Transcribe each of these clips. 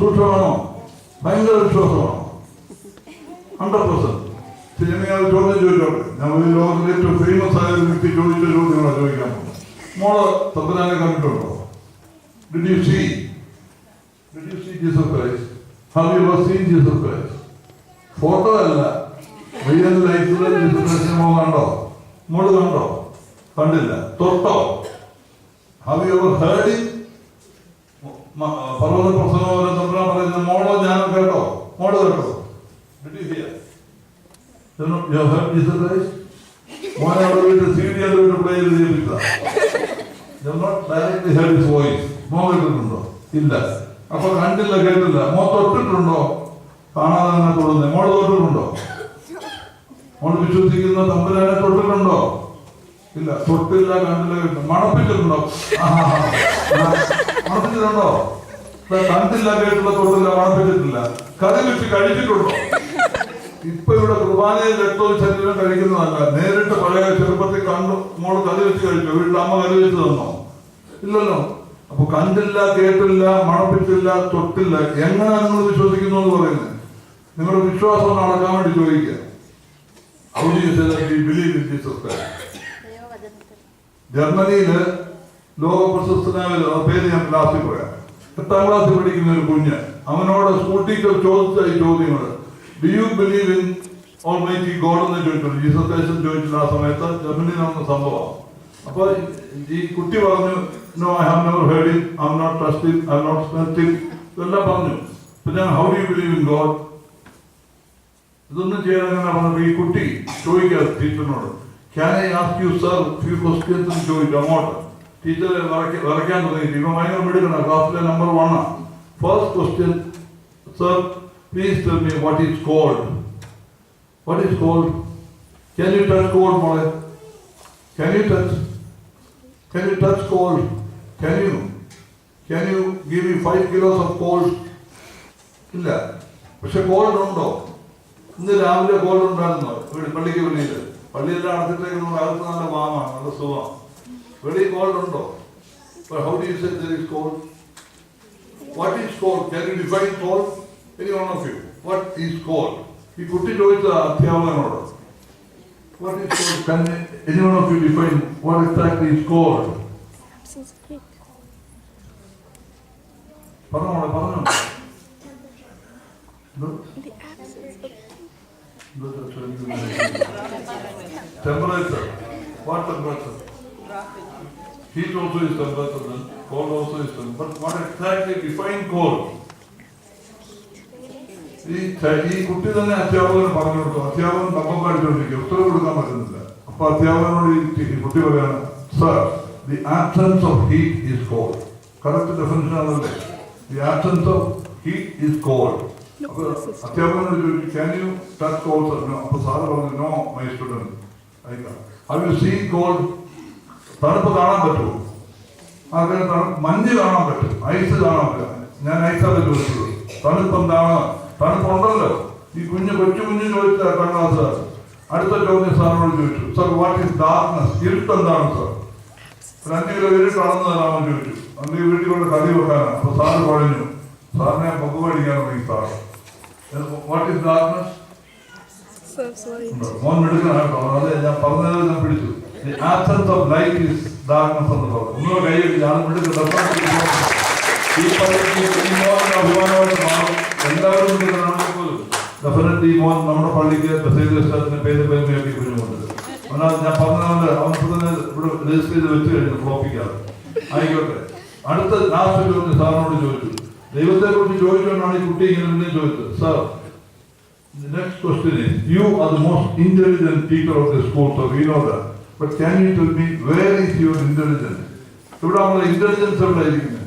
സൂക്ഷ്മമാണോ? ഭയങ്കര വിശ്വാസമാണോ? 100%. സിനിമകൾ ചോദ്യം ചോദിച്ചോട്ടെ. ഞാൻ ഒരു ലോകത്തിലെ ഏറ്റവും ഫേമസ് ആയ ഒരു വ്യക്തി ചോദിച്ച ചോദ്യങ്ങളാണ് ചോദിക്കാൻ പോകുന്നത്. മോള് തമ്പുരാനെ കണ്ടിട്ടുണ്ടോ? Did you see Jesus Christ? Have you ever seen Jesus Christ? Photo അല്ല, റിയൽ ലൈഫിലെ ജീസസ് ക്രൈസ്റ്റിനെ മോൾ കണ്ടോ? മോള് കണ്ടോ? കണ്ടില്ല. തൊട്ടോ? Have you ever heard it? പർവ്വത പ്രസംഗം തമ്പുരാൻ പറയുന്ന മോളോ ഞാനോ കേട്ടോ? മോള് കേട്ടോ? Did you hear? You have heard Jesus Christ? മോനെ അവിടെ വീട്ടിൽ CD വീട്ടിൽ പ്ലേ ചെയ്ത് ജീവിച്ചതാ. You have not directly heard his voice. മോൻ കേട്ടിട്ടുണ്ടോ? ഇല്ല. അപ്പൊ കണ്ടില്ല, കേട്ടില്ല. മോൻ തൊട്ടിട്ടുണ്ടോ? കാണാതെ തന്നെ തൊടുന്നേ. മോള് തൊട്ടിട്ടുണ്ടോ? മോള് വിശ്വസിക്കുന്ന തമ്പുരാനെ തൊട്ടിട്ടുണ്ടോ? ഇല്ല. തൊട്ടില്ല, കണ്ടില്ല, കേട്ടില്ല. മണപ്പിച്ചിട്ടുണ്ടോ? മണപ്പിച്ചിട്ടുണ്ടോ? കണ്ടില്ല, കേട്ടില്ല, തൊട്ടില്ല, മണപ്പിച്ചിട്ടില്ല. കറി വെച്ച് കഴിച്ചിട്ടുണ്ടോ? ഇപ്പൊ ഇവിടെ കുർബാനയിൽ രക്തവും ശരീരം കഴിക്കുന്നതല്ല. നേരിട്ട് പഴയ ചെറുപ്പത്തിൽ കണ്ടു മോള് കറി വെച്ച് കഴിച്ചോ? വീട്ടിൽ അമ്മ കറി വെച്ച് തന്നോ? ഇല്ലല്ലോ. അപ്പൊ കണ്ടില്ല, കേട്ടില്ല, മണപ്പിച്ചില്ല, തൊട്ടില്ല. എങ്ങനെയാണ് നിങ്ങൾ വിശ്വസിക്കുന്നു എന്ന് പറയുന്നത്? നിങ്ങളുടെ വിശ്വാസം നടക്കാൻ വേണ്ടി ചോദിക്കുക. ജർമ്മനിയില് ലോക പ്രശസ്തനായ പേര് ഞാൻ ക്ലാസ്സിൽ പോയാ. 8ാം ക്ലാസ്സിൽ പഠിക്കുന്ന ഒരു കുഞ്ഞ്, അവനോട് സ്കൂൾ ടീച്ചർ ചോദിച്ച ഈ ചോദ്യങ്ങൾ, do you believe in almighty God എന്ന് ചോദിച്ചു. ജീസസ് ക്രൈസ്റ്റ് ചോദിച്ചിട്ട് ആ സമയത്ത് ജർമ്മനിയിൽ നടന്ന സംഭവം. അപ്പൊ ഈ കുട്ടി പറഞ്ഞു, no, I have never heard it, I have not trust it, I have not smelt it, ഇതെല്ലാം പറഞ്ഞു. പിന്നെ how do you believe in God? ഇതൊന്നും ചെയ്യാൻ എങ്ങനെ പറഞ്ഞത്? ഈ കുട്ടി ചോദിക്കുക ടീച്ചറിനോട്, can I ask you sir few questions എന്ന് ചോദിച്ചു. അങ്ങോട്ട് ടീച്ചർ വരയ്ക്കാൻ തുടങ്ങി. ഇപ്പൊ ഭയങ്കര മിടുക്കണം, ക്ലാസ്സിലെ number 1. First question, sir please tell me what is cold? What is cold? Can you touch cold മോളെ? Can you touch cold? Can you give me 5 kilos of cold? ഇല്ല. പക്ഷെ കോൾഡ് ഉണ്ടോ? ഇന്ന് രാവിലെ കോൾഡ് ഉണ്ടായിരുന്നോ? പള്ളിക്ക് വെളിയിൽ പള്ളിയെല്ലാം അടച്ചിട്ടേക്ക് അകത്ത് നല്ല വാമാണ്, നല്ല സുഖം. വെളിയിൽ കോൾഡ് ഉണ്ടോ? How do you say there is cold? What is cold? Can you define cold? Any one of you? What is cold? ഈ കുട്ടി ചോദിച്ച അധ്യാപകനോട്, what is cold? Can any one of you define what exactly is cold? പറഞ്ഞു. Temperature. What temperature? Heat also is temperature, then cold also is temperature. But what exactly define cold? ഈ കുട്ടി തന്നെ അധ്യാപകന് പറഞ്ഞു കൊടുത്തു. അധ്യാപകൻ തപ്പം കാണിച്ചുകൊണ്ടിരിക്കും, ഉത്തരവ് കൊടുക്കാൻ പറ്റുന്നില്ല. അപ്പൊ അധ്യാപകനോട് ഈ കുട്ടി പറയാണ്, sir, the absence of heat is cold. Correct definition ആണല്ലേ? The absence of heat is cold. അപ്പൊ അധ്യാപകനോട് ചോദിച്ചു, can you touch cold sir? അപ്പൊ സാറ് പറഞ്ഞു, no my student, have you seen cold? തണുപ്പ് കാണാൻ പറ്റുമോ? അങ്ങനെ മഞ്ഞ് കാണാൻ പറ്റും, ഐസ് കാണാൻ പറ്റും. ഞാൻ ഐസാണ് ചോദിച്ചത്. തണുപ്പ് എന്താണ്? തണുപ്പുണ്ടല്ലോ. ഈ കൊച്ചു കുഞ്ഞ് ചോദിച്ച 8ാം ക്ലാസ്. അടുത്ത ചോദ്യം സാറിനോട് ചോദിച്ചു, സർ വാട്ട് ഈസ് ഡാർക്ക്നെസ്? ഇരുട്ട് എന്താണ് സർ? 5 കിലോ ഇരുട്ടാണെന്ന് തരാമെന്ന് ചോദിച്ചു. അന്ന് ഈ വീട്ടിൽ കൊണ്ട് കറി വെക്കാനാണ്. അപ്പൊ സാറ് പറഞ്ഞു, സാറിനെ പമ്പ് മേടിക്കാൻ തുടങ്ങി സാറ്. What is darkness? മോൻ എടുക്കണം. അതെ, ഞാൻ പറഞ്ഞത് ഞാൻ പിടിച്ചു. The absence of light is darkness എന്ന് പറഞ്ഞു. ഒന്നുകൂടെ കൈയ്യടി. ഞാൻ എടുക്കണം. ഈ മോൻ അഭിമാനമായിട്ട് മാറും. എല്ലാവരും പോലും ഡെഫിനറ്റ്ലി ഈ മോൻ നമ്മുടെ പള്ളിക്ക് ബസേലിയസിന്റെ പേര് പേരുമാക്കി കുഞ്ഞുമുണ്ട്. എന്നാൽ ഞാൻ പറഞ്ഞതുകൊണ്ട് അവൻ തന്നെ ഇവിടെ രജിസ്റ്റർ ചെയ്ത് വെച്ച് കഴിഞ്ഞു, ഫ്ലോപ്പിക്കാതെ. ആയിക്കോട്ടെ. അടുത്ത ലാസ്റ്റ് ചോദ്യം സാറിനോട് ചോദിച്ചു. ദൈവത്തെ കുറിച്ച് ചോദിച്ചുകൊണ്ടാണ് ഈ കുട്ടി ഇങ്ങനെ പിന്നെ ചോദിച്ചത്. Sir, next question is, you are the most intelligent teacher of the school, so we know that. But can you tell me where is your intelligence? ഇവിടെ നമ്മുടെ ഇന്റലിജൻസ് എവിടെ ആയിരിക്കുന്നത്?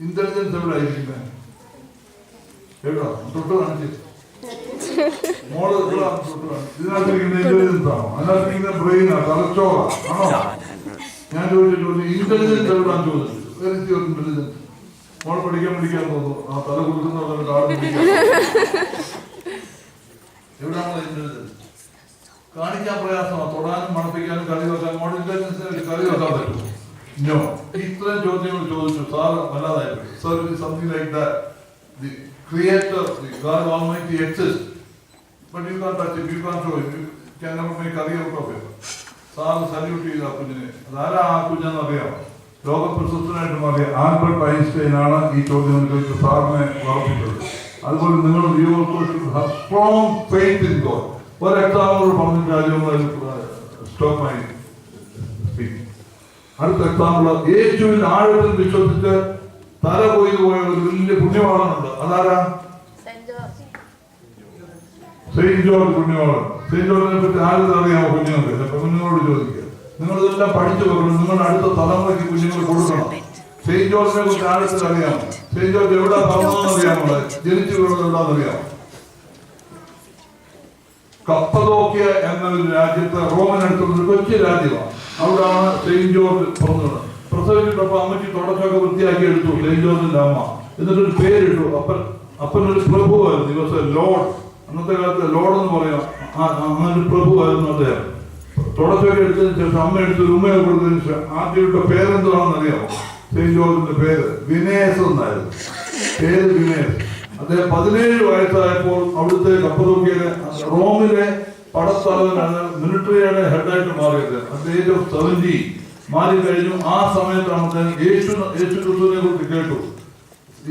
ഇന്റലിജൻസ് എവിടെ ആയിരിക്കുന്നത്? എവിടാ? തൊട്ട് കാണിച്ച്. മോള് ഇതിനകത്തിരിക്കുന്ന ഇന്റലിജൻസ് ആണോ? അതിനകത്തിരിക്കുന്ന ബ്രെയിനാ, തലച്ചോറാ ആണോ? ഞാൻ ചോദിച്ചിട്ട് ഇന്റലിജൻസ് എവിടാന്ന് ചോദിച്ചു. ഇന്റലിജൻസ് മോള് പഠിക്കാൻ തോന്നുന്നു. ആ തല കൊടുക്കുന്ന എവിടാണോ ഇന്റലിജൻസ്? കാണിക്കാൻ പ്രയാസമാണ്. തൊടാനും മണപ്പിക്കാനും കളി വെക്കാൻ മോഡൽ ഇന്റലിജൻസിന് കളി വെക്കാൻ പറ്റുമോ? നോ. ഇത്രയും ചോദ്യങ്ങൾ ചോദിച്ചു. സാറ് വല്ലാതായിരുന്നു. Sir, something like that. The Creator, the God Almighty exists, but you can't touch it, you can't show it, you can never make a career of it. Sir salute ചെയ്ത ആ കുഞ്ഞിനെ. അതാരാ ആ കുഞ്ഞെന്ന് അറിയാം? ലോകപ്രശസ്തനായിട്ട് മാറിയ ആൽബർട്ട് ഐൻസ്റ്റൈൻ ആണ് ഈ ചോദ്യം ചോദിച്ച് സാറിനെ ഉറപ്പിച്ചത്. അതുപോലെ നിങ്ങൾ സ്ട്രോങ് ഫെയ്ത്ത് ഇൻ ഗോഡ്. ഒരു എക്സാമ്പിൾ പറഞ്ഞ രാജ്യങ്ങൾ സ്റ്റോപ്പ് മൈ സ്പീക്ക്. അടുത്ത എക്സാമ്പിൾ, യേശുവിൽ ആഴത്തിൽ വിശ്വസിച്ച് തല കൊയ്തു പോയ ഒരു വലിയ പുണ്യവാളനുണ്ട്. അതാരാ? Saint George പുണ്യവാളൻ. സെയിന്റ് ജോർജിനെ പറ്റി ആരും അറിയാമോ? കുഞ്ഞുങ്ങൾക്ക്. അപ്പൊ കുഞ്ഞുങ്ങളോട് ചോദിക്കുക. നിങ്ങളിതെല്ലാം പഠിച്ചു വെക്കണം. നിങ്ങളുടെ അടുത്ത തലമുറയ്ക്ക് കുഞ്ഞുങ്ങൾ കൊടുക്കണം. സെയിന്റ് ജോർജിനെ കുറിച്ച് ആഴത്തിൽ അറിയാമോ? സെയിന്റ് ജോർജ് എവിടെ പറഞ്ഞതെന്ന് അറിയാമോ? ജനിച്ചു വീണത് എവിടാന്നറിയാമോ? കപ്പദോക്യ എന്നൊരു രാജ്യത്ത് റോമൻ അടുത്തുള്ള കൊച്ചു രാജ്യമാണ്. അവിടാണ് സെയിന്റ് ജോർജ് പറഞ്ഞത്. പ്രസവിച്ചിട്ടപ്പോ അമ്മച്ചി തുടച്ചൊക്കെ വൃത്തിയാക്കി എടുത്തു സെയിന്റ് ജോർജിന്റെ അമ്മ. എന്നിട്ടൊരു പേരിട്ടു. അപ്പനൊരു പ്രഭുവായിരുന്നു. ദിവസം ലോഡ്. അന്നത്തെ കാലത്ത് ലോഡ് എന്ന് പറയാം. അങ്ങനെ പ്രഭുവായിരുന്നു അദ്ദേഹം. തുടച്ചൊക്കെ എടുത്തതിന് ശേഷം അമ്മ എടുത്ത് ഉമ്മയെ കൊടുത്തതിന് ശേഷം ആദ്യമായിട്ട് പേരെന്താണെന്ന് അറിയാമോ? സെയിന്റ് ജോർജിന്റെ പേര് വിനേസ് എന്നായിരുന്നു. പേര് വിനേസ്. അദ്ദേഹം 17 വയസ്സായപ്പോൾ അവിടുത്തെ കപ്പദോക്യയിലെ റോമിലെ പടത്തലവനാണ്, മിലിറ്ററിയുടെ ഹെഡായിട്ട് മാറിയത്. അറ്റ് ഏജ് ഓഫ് 70 മാറിക്കഴിഞ്ഞു. ആ സമയത്താണ് അദ്ദേഹം യേശു ക്രിസ്തുവിനെ കുറിച്ച് കേട്ടു.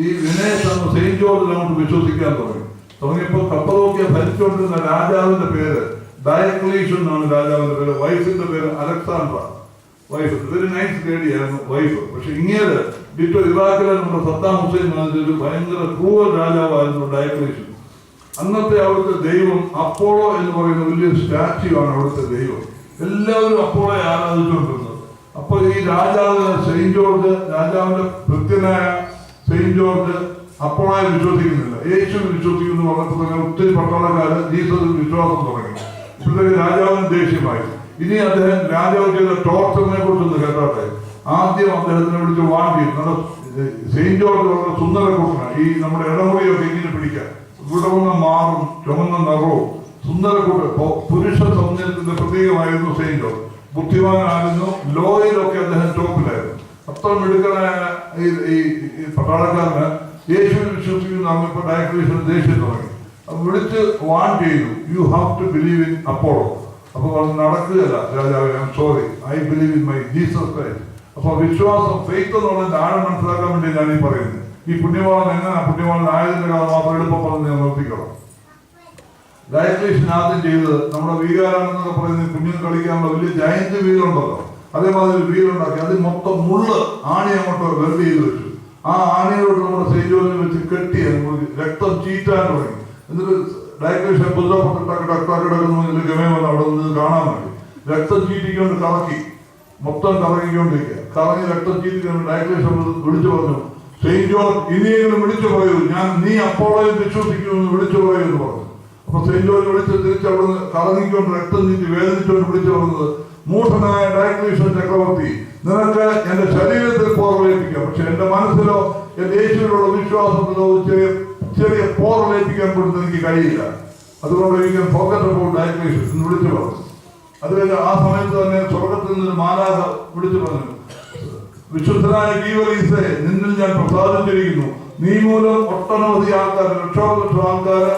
ഈ വിനേഷ് ആണ് സെയിന്റ് ജോർജിൽ അങ്ങോട്ട് വിശ്വസിക്കാൻ തുടങ്ങിയപ്പോൾ കപ്പദോക്യ ഭരിച്ചുകൊണ്ടിരുന്ന രാജാവിന്റെ പേര് ഡയക്ലീഷ്യൻ എന്നാണ് രാജാവിന്റെ പേര്. വൈഫിന്റെ പേര് Alexandra. Wife very nice lady ആയിരുന്നു വൈഫ്. പക്ഷെ ഇങ്ങനെ ഡിറ്റോ ഇറാഖിലെ നമ്മുടെ സദ്ദാം ഹുസൈൻ ഒരു ഭയങ്കര ക്രൂവൽ രാജാവായിരുന്നു ഡയക്ലീഷ്യൻ. അന്നത്തെ അവിടുത്തെ ദൈവം അപ്പോളോ എന്ന് പറയുന്ന വലിയ സ്റ്റാച്യു ആണ് അവിടുത്തെ ദൈവം. എല്ലാവരും അപ്പോളോയെ ആരാധിച്ചുകൊണ്ടിരുന്നത്. അപ്പൊ ഈ രാജാവ് സെയിന്റ് ജോർജ്, രാജാവിന്റെ ഭൃത്യനായ സെയിന്റ് ജോർജ് അപ്പോളോയെ വിശ്വസിക്കുന്നില്ല, യേശു വിശ്വസിക്കുന്നു പറഞ്ഞപ്പോൾ ഒത്തിരി പട്ടാളക്കാര് ജീസസിൽ വിശ്വാസം തുടങ്ങി. ഇപ്പോഴത്തേക്ക് രാജാവിന് ദേഷ്യമായി. ഇനി അദ്ദേഹം രാജാവ് ചെയ്ത ടോർച്ചറിനെ കുറിച്ചൊന്ന് കേട്ടോട്ടെ. ആദ്യം അദ്ദേഹത്തിനെ വിളിച്ച് വാണ്ടി സെയിന്റ് ജോർജ് വളരെ സുന്ദരക്കുട്ടനാണ്. ഈ നമ്മുടെ ഇടമുറിയൊക്കെ ഇങ്ങനെ പിടിക്കാൻ വിടവുന്ന മാറും ചുമന്ന നിറവും സുന്ദരക്കുട്ടൻ പുരുഷ സൗന്ദര്യത്തിന്റെ പ്രതീകമായിരുന്നു സെയിന്റ് ജോർജ്. ബുദ്ധിമാനായിരുന്നു. ലോയിലൊക്കെ അദ്ദേഹം ടോപ്പിലായിരുന്നു. അത്ര മിടുക്കനായ ഈ പട്ടാളക്കാരന് യേശുവിൽ വിശ്വസിക്കുന്ന അമ്മ ഡയക്ലീഷ്യൻ ദേഷ്യം തുടങ്ങി. അപ്പൊ വിളിച്ച് വാൺ ചെയ്തു, you have to believe in Apollo. അപ്പൊ നടക്കുകയല്ല രാജാവേ, I'm sorry, I believe in my Jesus Christ. അപ്പൊ വിശ്വാസം, ഫെയ്ത്ത് എന്നുള്ളതിന്റെ ആഴം മനസ്സിലാക്കാൻ വേണ്ടി ഞാൻ ഈ പറയുന്നത്. ഈ പുണ്യവാളൻ എങ്ങനെ പുണ്യവാളൻ ആയതിന്റെ കാലം മാത്രം എളുപ്പം പറഞ്ഞ് ഞാൻ നിർത്തിക്കണം. ഡയക്ലീഷ്യൻ ആദ്യം ചെയ്തത് നമ്മുടെ വീരാണെന്നൊക്കെ പറയുന്നത് കുഞ്ഞുങ്ങൾ കളിക്കാനുള്ള വലിയ ജയന്റ് വീലുണ്ടല്ലോ, അതേമാതിരി വീലുണ്ടാക്കി അതിൽ മൊത്തം മുള്ള് ആണി അങ്ങോട്ട് വെറുതെ ചെയ്ത് വെച്ചു. ആ ആണിയോട് നമ്മുടെ സെയിന്റ് ജോർജിനെ വെച്ച് കെട്ടി രക്തം ചീറ്റാൻ തുടങ്ങി. എന്നിട്ട് ഡയക്ലീഷ്യൻ കിടക്കുന്നു ഗമയം വന്ന് അവിടെ നിന്ന് കാണാൻ വേണ്ടി രക്തം ചീറ്റിക്കൊണ്ട് കറക്കി, മൊത്തം കറങ്ങിക്കൊണ്ടിരിക്കുക. കറങ്ങി രക്തം ചീറ്റിക്കൊണ്ട് ഡയക്ലീഷ്യൻ വിളിച്ചു പറഞ്ഞു, സെയിന്റ് ജോർജ് ഇനിയെങ്കിലും വിളിച്ചു പറയൂ, നീ അപ്പോളോയിൽ വിശ്വസിക്കുമെന്ന് വിളിച്ചു പറയൂ എന്ന് പറഞ്ഞു. അപ്പൊ സെയിന്റ് ജോർജ് വിളിച്ച് തിരിച്ച് അവിടുന്ന് കറങ്ങിക്കൊണ്ട് രക്തം ചീറ്റി വേദനിച്ചുകൊണ്ട് വിളിച്ചു പറഞ്ഞത്, മൂഢനായ ഡയക്ലീഷ്യൻ ചക്രവർത്തി, നിനക്ക് എന്റെ ശരീരത്തിൽ പോറലേൽപ്പിക്കാം, പക്ഷെ എന്റെ മനസ്സിലോ എന്റെ യേശുവിലുള്ള വിശ്വാസത്തിലോ ചെറിയ പോറലേൽപ്പിക്കാൻ കൊടുത്ത് എനിക്ക് കഴിയില്ല. അതുകൊണ്ട് എനിക്ക് ഫോക്കറ്റ് അബൌട്ട് ഡയക്ലീഷ്യൻ എന്ന് വിളിച്ചു പറഞ്ഞു. അത് കഴിഞ്ഞ് ആ സമയത്ത് തന്നെ സ്വർഗത്തിൽ നിന്ന് മാലാഖ വിളിച്ചു പറഞ്ഞു, വിശുദ്ധനായ ഗീവറീസേ, നിന്നിൽ ഞാൻ പ്രസാദിച്ചിരിക്കുന്നു. നീ മൂലം ഒട്ടനവധി ആൾക്കാർ, ലക്ഷോപലക്ഷം ആൾക്കാര്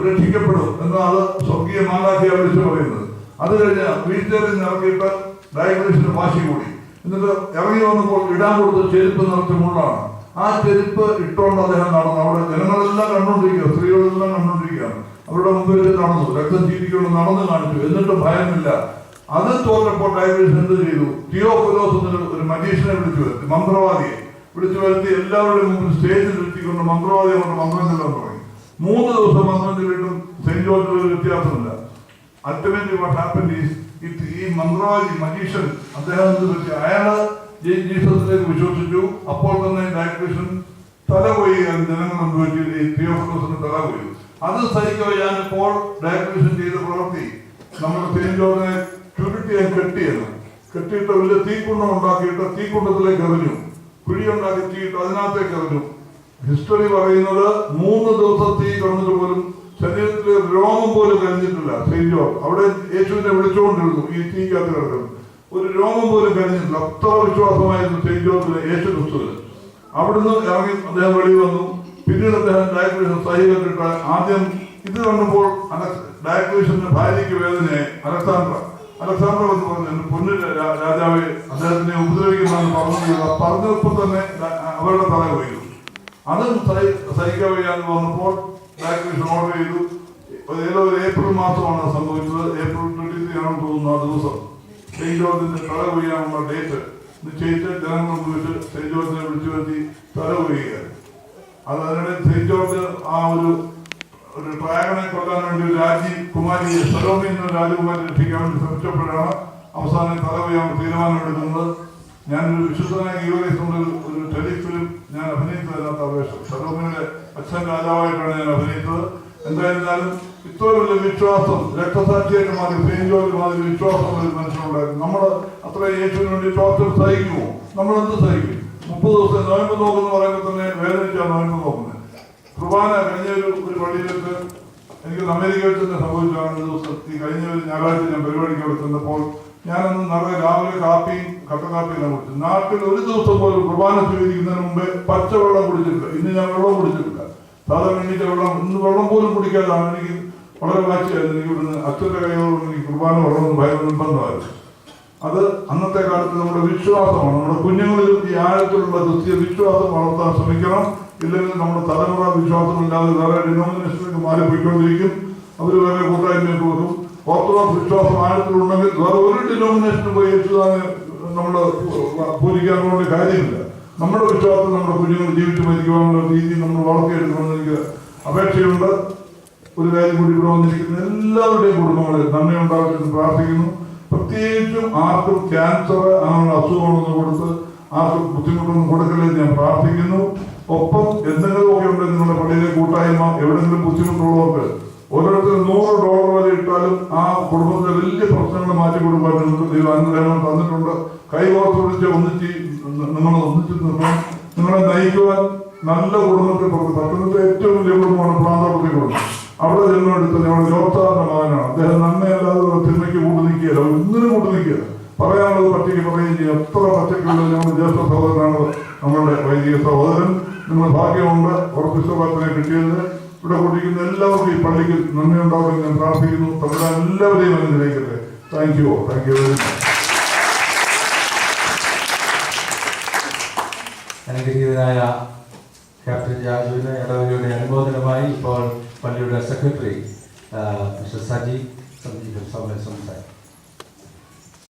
രക്ഷിക്കപ്പെടും എന്നാണ് സ്വർഗീയ മാലാഖയെ വിളിച്ചു പറയുന്നത്. അത് കഴിഞ്ഞ് വീട്ടിൽ ഇറക്കിയിട്ട് ഡയക്ലീഷ്യന് വാശി കൂടി. എന്നിട്ട് ഇറങ്ങി വന്നപ്പോൾ ഇടാൻ കൊടുത്ത ചെരുപ്പ് നിറച്ച് മുള്ളാണ്. ആ ചെരുപ്പ് ഇട്ടുകൊണ്ട് അദ്ദേഹം നടന്നു. അവിടെ ജനങ്ങളെല്ലാം കണ്ടുകൊണ്ടിരിക്കുക, സ്ത്രീകളെല്ലാം കണ്ടുകൊണ്ടിരിക്കുകയാണ്. അവരുടെ മുമ്പിൽ നടന്നു, രക്തം ചീറ്റിക്കൊണ്ട് നടന്നു കാണിച്ചു. എന്നിട്ടും ഭയമില്ല. അത് തോന്നപ്പോൾ ഡയക്ലീഷ്യൻ എന്ത് ചെയ്തു? തിയോഫിലോസ് ഒരു മജീഷ്യനെ വിളിച്ചു വരുത്തി, മന്ത്രവാദിയെ വിളിച്ചു വരുത്തി എല്ലാവരുടെയും മുമ്പിൽ സ്റ്റേജിൽ ഇരുത്തിക്കൊണ്ട് മന്ത്രവാദിയെ കൊണ്ട് മന്ത്രം ചെല്ലാൻ തുടങ്ങി. 3 ദിവസം മന്ത്രം ചെല്ലിട്ടും സെയിന്റ് ജോർജിൽ ഒരു വ്യത്യാസമില്ല. അൾട്ടിമേറ്റ്ലി വാട്ട് ഹാപ്പൻഡ് ഈസ്, ഈ മന്ത്രവാദി മജീഷ്യൻ അദ്ദേഹം അയാള് ജീസസിലേക്ക് വിശ്വസിച്ചു. അപ്പോൾ തന്നെ ഡയക്ലീഷ്യൻ തല പോയി, ജനങ്ങൾ അനുഭവിച്ചു. ഈ തിയോഫിലോസിന് തല പോയി. അത് സഹിക്കാൻ ഇപ്പോൾ ഡയക്ലീഷ്യൻ ചെയ്ത പ്രവൃത്തി നമ്മുടെ സെയിന്റ് ജോർജിനെ ചുരുട്ടിയെ കെട്ടിയിട്ട് വലിയ തീക്കുണ്ഡം ഉണ്ടാക്കിയിട്ട് തീക്കുണ്ടത്തിലേക്ക് എറിഞ്ഞു. കുഴിയുണ്ടാക്കി തീയിട്ട് അതിനകത്തേക്ക് എറിഞ്ഞു. ഹിസ്റ്ററി പറയുന്നത് 3 ദിവസം തീ കിടന്നിട്ട് പോലും ശരീരത്തിലെ രോമം പോലും കരിഞ്ഞിട്ടില്ല. സെയിന്റ് ജോർജ് അവിടെ യേശുവിനെ വിളിച്ചുകൊണ്ടിരുന്നു, ഈ തീക്കകത്ത് കിടക്കുന്നു. ഒരു രോമം പോലും കരിഞ്ഞിട്ടില്ല. അത്ര വിശ്വാസമായിരുന്നു സെയിന്റ് ജോർജിലെ യേശു ക്രിസ്തുവിന്. അവിടുന്ന് ഇറങ്ങി അദ്ദേഹം വെളി വന്നു. പിന്നീട് അദ്ദേഹം ഡയക്ലേഷൻ സഹികെട്ടിട്ട് ആദ്യം ഇത് കണ്ടപ്പോൾ ഡയക്ലേഷന്റെ ഭാര്യയ്ക്ക് വേദനയായി. അലക്സാണ്ടർ എന്ന് പറഞ്ഞു, പൊന്നു രാജാവെ അദ്ദേഹത്തിനെ ഉപദ്രവിക്കുന്നതെന്ന് പറഞ്ഞപ്പോൾ തന്നെ അവരുടെ തല പോയി. അതും സഹിക്കാൻ വയ്യാന്ന് വന്നപ്പോൾ ഡയക്ലേഷൻ ഓർഡർ ചെയ്തു. ഏതോ ഒരു ഏപ്രിൽ മാസമാണ് സംഭവിച്ചത്. ഏപ്രിൽ 23 ആണെന്ന് തോന്നുന്നു. ആ ദിവസം സെയിന്റ് ജോർജിന്റെ തല കൊയ്യാനുള്ള ഡേറ്റ് നിശ്ചയിച്ച് ജനങ്ങൾ ഉപയോഗിച്ച് സെയിന്റ് ജോർജിനെ വിളിച്ചു വരുത്തി തല കൊയ്യുകയാണ്. അതിനിടെ സെയിന്റ് ജോർജ് ആ ഒരു ഡ്രാഗണെ കൊല്ലാൻ വേണ്ടി ഒരു രാജകുമാരിയെ സലോമി എന്ന രാജകുമാരി രക്ഷിക്കാൻ വേണ്ടി ശ്രമിച്ചപ്പോഴാണ് അവസാനം തല കൊയ്യാൻ തീരുമാനമെടുക്കുന്നത്. ഞാനൊരു വിശുദ്ധനായ ഗീവറേസിന്റെ ഒരു ടെലിഫിലിം ഞാൻ അഭിനയിച്ചതിനകത്ത് അപേക്ഷ സലോമിയുടെ അച്ഛൻ രാജാവായിട്ടാണ് ഞാൻ അഭിനയിച്ചത്. എന്തായിരുന്നാലും ഇത്ര വലിയ വിശ്വാസം, രക്തസാക്ഷിയായിട്ട് മാറി സെയിന്റ് ജോർജ് മാതിരി വിശ്വാസമുള്ള ഒരു മനുഷ്യനുണ്ടായിരുന്നു. നമ്മൾ അത്ര യേശുവിന് വേണ്ടി വിശ്വാസം സഹിക്കുമോ? നമ്മൾ എന്ത് സഹിക്കും? 30 ദിവസം നോയമ്പ് നോക്കുന്ന പറയുമ്പോൾ തന്നെ വേദനിച്ചാണ് നോയമ്പ് നോക്കുന്നത്. കുർബാന കഴിഞ്ഞ ഒരു പള്ളിയിലേക്ക് എനിക്ക് അമേരിക്കയിൽ തന്നെ സംഭവിച്ചാണ്. ദിവസം ഈ കഴിഞ്ഞ ഒരു ഞായറാഴ്ച ഞാൻ പരിപാടിക്ക് അവിടെ ചെന്നപ്പോൾ ഞാനന്ന് നിറയെ രാവിലെ കാപ്പിയും കട്ട കാപ്പിയെല്ലാം കുടിച്ചു. നാട്ടിൽ ഒരു ദിവസം പോലും കുർബാന സ്വീകരിക്കുന്നതിന് മുമ്പേ പച്ചവെള്ളം കുടിച്ചിട്ടില്ല. ഇന്ന് ഞാൻ വെള്ളം കുടിച്ചിട്ടില്ല. സാധാരണ എണീറ്റ വെള്ളം ഇന്ന് വെള്ളം പോലും കുടിക്കാതാണ്. എനിക്ക് വളരെ വാശിയായിരുന്നു. എനിക്ക് ഇവിടുന്ന് അച്ഛൻ്റെ കൈയോടും എനിക്ക് കുർബാന വെള്ളം ഭയങ്കര നിർബന്ധമായിരുന്നു. അത് അന്നത്തെ കാലത്ത് നമ്മുടെ വിശ്വാസമാണ്. നമ്മുടെ കുഞ്ഞുങ്ങളിലും ഈ ആഴത്തിലുള്ള ക്രിസ്തീയ വിശ്വാസം വളർത്താൻ ശ്രമിക്കണം. ഇല്ലെങ്കിൽ നമ്മുടെ തലമുറ വിശ്വാസമില്ലാതെ വേറെ ഡിനോമിനേഷനിലേക്ക് മാറിപ്പോയിക്കൊണ്ടിരിക്കും. അവർ വേറെ കൂട്ടായ്മയൊക്കെ വരും. ഓർത്തഡോക്സ് വിശ്വാസം ആഴത്തിലുണ്ടെങ്കിൽ വേറെ ഒരു ഡിനോമിനേഷന് പോയി യേശുദാനെ നമ്മൾ പൂരിക്കാൻ കൊണ്ട് കാര്യമില്ല. നമ്മുടെ വിശ്വാസം നമ്മുടെ കുഞ്ഞുങ്ങൾ ജീവിച്ചു മരിക്കുവാനുള്ള രീതി നമ്മൾ വളർത്തിയെടുക്കണമെന്ന് എനിക്ക് അപേക്ഷയുണ്ട്. ഒരു കാര്യം കൂടി ഇവിടെ വന്നിരിക്കുന്ന എല്ലാവരുടെയും കുടുംബങ്ങളിൽ നന്മയുണ്ടാകട്ടെ പ്രാർത്ഥിക്കുന്നു. പ്രത്യേകിച്ചും ആർക്കും ക്യാൻസർ അങ്ങനെയുള്ള അസുഖങ്ങളൊന്നും കൊടുത്ത് ആർക്കും ബുദ്ധിമുട്ടൊന്നും കൊടുക്കരുതെന്ന് ഞാൻ പ്രാർത്ഥിക്കുന്നു. ഒപ്പം എന്തെങ്കിലുമൊക്കെ ഉണ്ടെങ്കിൽ നിങ്ങളുടെ പള്ളിയിലെ കൂട്ടായ്മ എവിടെയെങ്കിലും ബുദ്ധിമുട്ടുള്ളവർക്ക് ഓരോരുത്തരും $100 വരെ ഇട്ടാലും ആ കുടുംബത്തിലെ വലിയ പ്രശ്നങ്ങൾ മാറ്റിക്കൊടുക്കാൻ നിങ്ങൾക്ക് ദൈവം അനുഗ്രഹങ്ങൾ തന്നിട്ടുണ്ട്. കൈകോർത്ത് പിടിച്ച് നിങ്ങൾ ഒന്നിച്ച് നിൽക്കണം. നിങ്ങളെ നയിക്കുവാൻ നല്ല കുടുംബത്തിൽ പട്ടണത്തിലെ ഏറ്റവും വലിയ കുടുംബമാണ് പ്രാന്തപുരി കുടുംബം. അവിടെ ജന്മമെടുത്ത ഞങ്ങളുടെ ജോർസാറിന്റെ മകനാണ്. അദ്ദേഹം നന്മയല്ലാതെ തിന്മയ്ക്ക് കൂട്ടു നിൽക്കുകയല്ല, ഒന്നിനും കൂട്ടു നിൽക്കുകയല്ല. പറയാനുള്ളത് പച്ചയ്ക്ക് പറയുകയും ചെയ്യും. എത്ര പച്ചയ്ക്കുള്ളത് ഞങ്ങളുടെ ജ്യേഷ്ഠ സഹോദരനാണ് നമ്മളുടെ വൈദിക സഹോദരൻ. നിങ്ങൾ ഭാഗ്യമുണ്ട് ഉറപ്പിച്ചനെ കിട്ടിയതിന്. ഇവിടെ കൂട്ടിക്കുന്ന എല്ലാവർക്കും ഈ പള്ളിക്ക് നന്ദിയുണ്ടാവുമെന്ന് ഞാൻ പ്രാർത്ഥിക്കുന്നു. തമ്പുരാൻ എല്ലാവരെയും അനുഗ്രഹിക്കട്ടെ. Thank you very much. അനുഗ്രഹീതനായ ക്യാപ്റ്റൻ ജാജുവിന് ഇടവകയുടെ അനുമോദനമായി ഇപ്പോൾ പള്ളിയുടെ സെക്രട്ടറി മിസ്റ്റർ സജി സംസാരിക്കും.